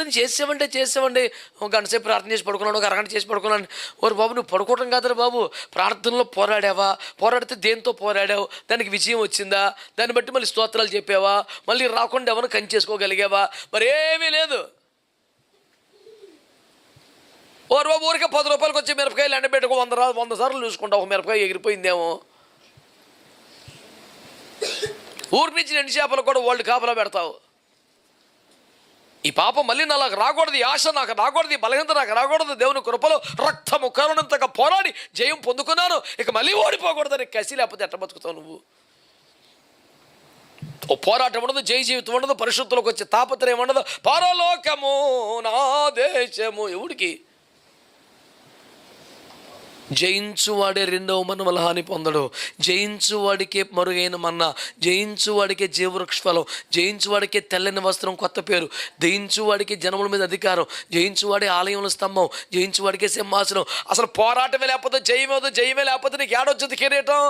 ప్రార్థన చేసేవండి ఒక గంట సేపు ప్రార్థన చేసి పడుకున్నాడు, ఒక అరగంట చేసి పడుకున్నాను. ఓరు బాబు, నువ్వు పడుకోవటం కాదురా బాబు, ప్రార్థనలో పోరాడావా? పోరాడితే దేంతో పోరాడావు? దానికి విజయం వచ్చిందా? దాన్ని బట్టి మళ్ళీ స్తోత్రాలు చెప్పావా? మళ్ళీ రాకుండా ఎవరు కంచి చేసుకోగలిగావా? మరి ఏమీ లేదు. ఓరు బాబు, ఊరికే 10 రూపాయలకి వచ్చి మిరపకాయలు ఎండబెట్టుకో 100 సార్లు చూసుకుంటావు, ఒక మిరపకాయ ఎగిరిపోయిందేమో. ఊరి నుంచి ఎండు చేపలు కూడా వాళ్ళు కాపలా పెడతావు. ఈ పాపం మళ్ళీ నాకు రాకూడదు, ఈ ఆశ నాకు రాకూడదు, ఈ బలహీనత నాకు రాకూడదు. దేవుని కృపలో రక్తము కరుణంతగా పోరాడి జయం పొందుకున్నాను, ఇక మళ్ళీ ఓడిపోకూడదని కసి, లేకపోతే ఎట్ట బతుకుతావు నువ్వు? ఓ పోరాటం ఉండదు, జయ జీవితం ఉండదు, పరిశుద్ధులకు వచ్చే తాపత్రయం ఉండదు. పరలోకము నా దేశము ఎవడికి? జయించువాడే రెండవ మన్నమల హాని పొందడు. జయించువాడికే మరుగైన మన్నా, జయించువాడికే జీవవృక్ష ఫలం, జయించువాడికే తెల్లని వస్త్రం కొత్త పేరు, జయించువాడికే జనముల మీద అధికారం, జయించువాడే ఆలయంలో స్తంభం, జయించువాడికే సింహాసనం. అసలు పోరాటమే లేకపోతే జయమే లేకపోతే నీకు ఏడొచ్చింది కిరీటం?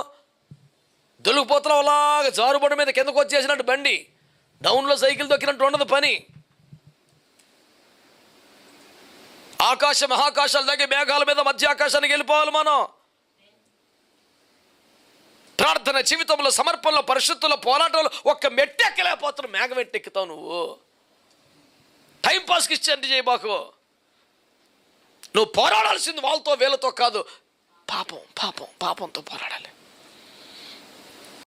దొలికిపోతున్నావు అలాగా జారుబడి మీద కిందకు వచ్చేసినట్టు, బండి డౌన్లో సైకిల్ దొక్కినట్టు ఉండదు పని. ఆకాశ మహాకాశాల దగ్గర మేఘాల మీద మధ్య ఆకాశానికి వెళ్ళిపోవాలి మనం. ప్రార్థన జీవితంలో, సమర్పణలో, పరిశుద్ధంలో, పోరాటంలో ఒక్క మెట్టు ఎక్కలేకపోతున్నావు. మేఘం ఎక్కుతావు నువ్వు. టైంపాస్కి ఇచ్చేంటి చేయబాకు. నువ్వు పోరాడాల్సింది వాళ్ళతో వీళ్ళతో కాదు, పాపంతో పోరాడాలి.